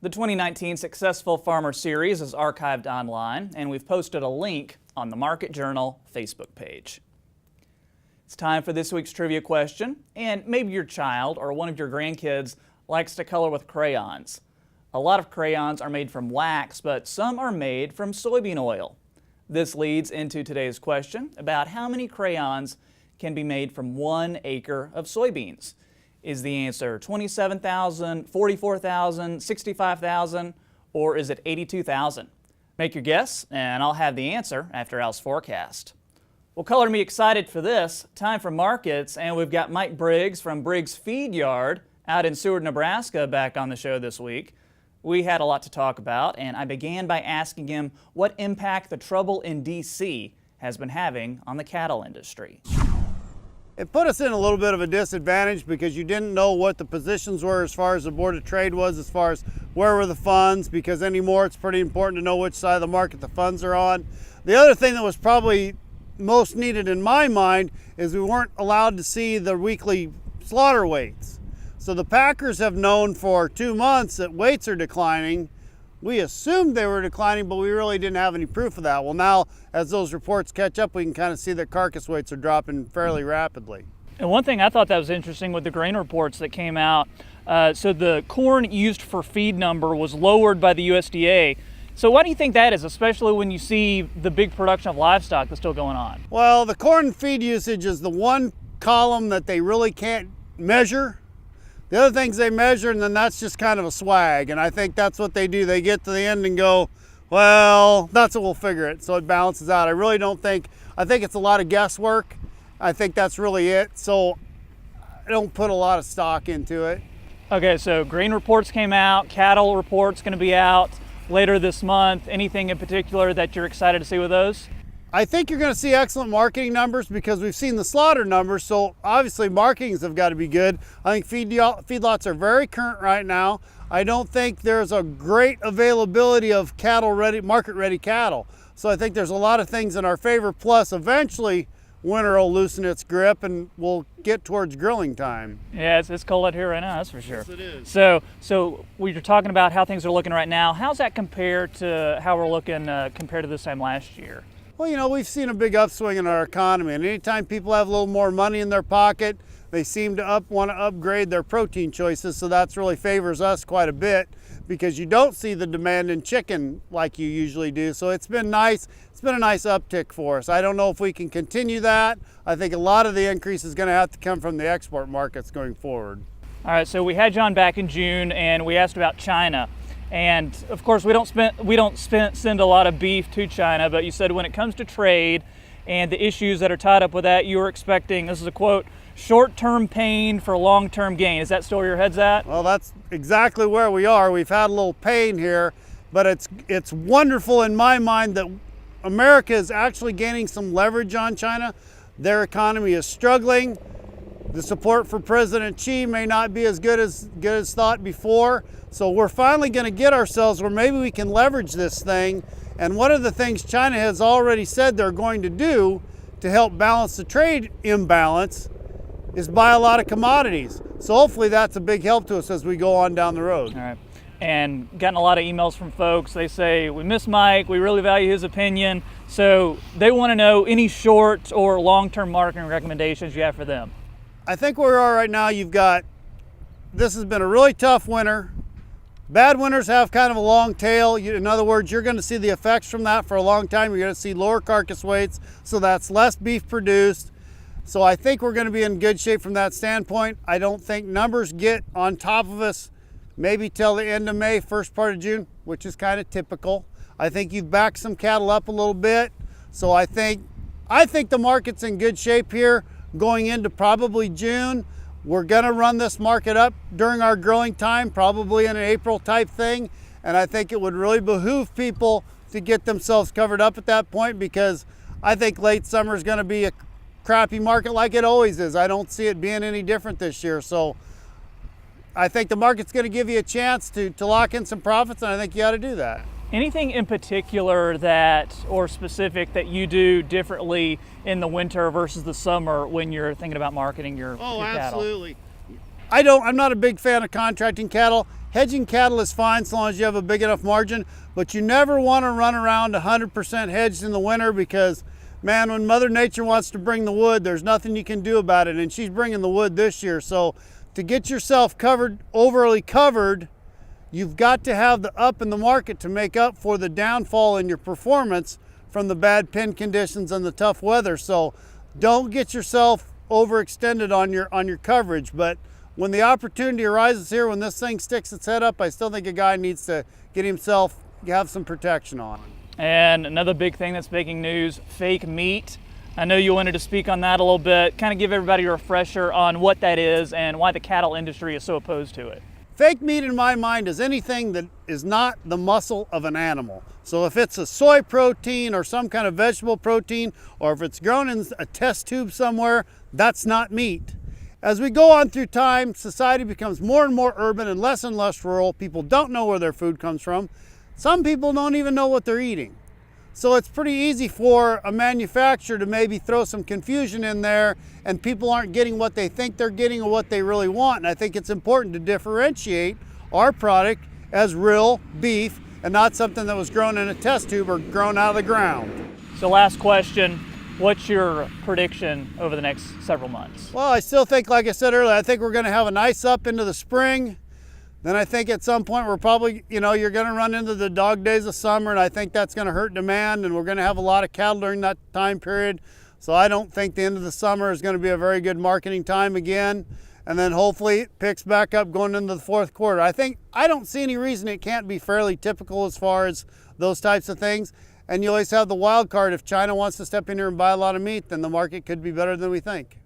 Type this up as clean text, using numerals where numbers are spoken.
The 2019 Successful Farmer Series is archived online, and we've posted a link on the Market Journal Facebook page. It's time for this week's trivia question, and maybe your child or one of your grandkids likes to color with crayons. A lot of crayons are made from wax, but some are made from soybean oil. This leads into today's question about how many crayons can be made from 1 acre of soybeans. Is the answer 27,000, 44,000, 65,000, or is it 82,000? Make your guess, and I'll have the answer after Al's forecast. Well, color me excited for this. Time for markets, and we've got Mike Briggs from Briggs Feed Yard out in Seward, Nebraska back on the show this week. We had a lot to talk about, and I began by asking him what impact the trouble in D.C. has been having on the cattle industry. It put us in a little bit of a disadvantage because you didn't know what the positions were as far as the Board of Trade was, as far as where were the funds, because anymore it's pretty important to know which side of the market the funds are on. The other thing that was probably most needed in my mind is we weren't allowed to see the weekly slaughter weights. So the packers have known for 2 months that weights are declining. We assumed they were declining, but we really didn't have any proof of that. Well, now, as those reports catch up, we can kind of see that carcass weights are dropping fairly rapidly. And one thing I thought that was interesting with the grain reports that came out, so the corn used for feed number was lowered by the USDA. So why do you think that is, especially when you see the big production of livestock that's still going on? Well, the corn feed usage is the one column that they really can't measure. The other things they measure, and then that's just kind of a swag, and I think that's what they do. They get to the end and go, well, that's what we'll figure it, so it balances out. I really don't think, I think it's a lot of guesswork. I think that's really it, so I don't put a lot of stock into it. Okay, so grain reports came out, cattle reports going to be out later this month. Anything in particular that you're excited to see with those? I think you're going to see excellent marketing numbers because we've seen the slaughter numbers, so obviously marketings have got to be good. I think feedlots are very current right now. I don't think there's a great availability of market-ready cattle. So I think there's a lot of things in our favor, plus eventually winter will loosen its grip and we'll get towards grilling time. Yeah, it's cold out here right now, that's for sure. Yes, it is. So we were talking about how things are looking right now. How's that compare to how we're looking compared to this time last year? Well, you know, we've seen a big upswing in our economy, and anytime people have a little more money in their pocket, they seem to want to upgrade their protein choices, so that really favors us quite a bit because you don't see the demand in chicken like you usually do. So it's been nice. It's been a nice uptick for us. I don't know if we can continue that. I think a lot of the increase is going to have to come from the export markets going forward. All right, so we had John back in June, and we asked about China. And of course, we don't send a lot of beef to China, but you said when it comes to trade and the issues that are tied up with that, you were expecting, this is a quote, short-term pain for long-term gain. Is that still where your head's at? Well, that's exactly where we are. We've had a little pain here, but it's wonderful in my mind that America is actually gaining some leverage on China. Their economy is struggling. The support for President Xi may not be as good as thought before. So we're finally going to get ourselves where maybe we can leverage this thing. And one of the things China has already said they're going to do to help balance the trade imbalance is buy a lot of commodities. So hopefully that's a big help to us as we go on down the road. All right. And gotten a lot of emails from folks. They say, we miss Mike, we really value his opinion. So they want to know any short or long-term marketing recommendations you have for them. I think where we are right now, this has been a really tough winter. Bad winters have kind of a long tail. In other words, you're going to see the effects from that for a long time. You're going to see lower carcass weights, so that's less beef produced. So I think we're going to be in good shape from that standpoint. I don't think numbers get on top of us maybe till the end of May, first part of June, which is kind of typical. I think you've backed some cattle up a little bit. So I think the market's in good shape here going into probably June. We're going to run this market up during our growing time, probably in an April type thing. And I think it would really behoove people to get themselves covered up at that point because I think late summer is going to be a crappy market like it always is. I don't see it being any different this year. So I think the market's going to give you a chance to lock in some profits, and I think you ought to do that. Anything in particular or specific that you do differently in the winter versus the summer when you're thinking about marketing your cattle? Absolutely. I'm not a big fan of contracting cattle. Hedging cattle is fine so long as you have a big enough margin, but you never want to run around 100% hedged in the winter because, man, when Mother Nature wants to bring the wood, there's nothing you can do about it, and she's bringing the wood this year. So to get yourself covered, overly covered, you've got to have the up in the market to make up for the downfall in your performance from the bad pen conditions and the tough weather. So don't get yourself overextended on your coverage, but when the opportunity arises here, when this thing sticks its head up, I still think a guy needs to get himself, have some protection on. And another big thing that's making news, fake meat. I know you wanted to speak on that a little bit, kind of give everybody a refresher on what that is and why the cattle industry is so opposed to it. Fake meat in my mind is anything that is not the muscle of an animal. So if it's a soy protein or some kind of vegetable protein, or if it's grown in a test tube somewhere, that's not meat. As we go on through time, society becomes more and more urban and less rural. People don't know where their food comes from. Some people don't even know what they're eating. So it's pretty easy for a manufacturer to maybe throw some confusion in there and people aren't getting what they think they're getting or what they really want. And I think it's important to differentiate our product as real beef and not something that was grown in a test tube or grown out of the ground. So last question, what's your prediction over the next several months? Well, I still think, like I said earlier, I think we're going to have a nice up into the spring. Then I think at some point we're probably, you're going to run into the dog days of summer, and I think that's going to hurt demand, and we're going to have a lot of cattle during that time period. So I don't think the end of the summer is going to be a very good marketing time again. And then hopefully it picks back up going into the fourth quarter. I don't see any reason it can't be fairly typical as far as those types of things. And you always have the wild card. If China wants to step in here and buy a lot of meat, then the market could be better than we think.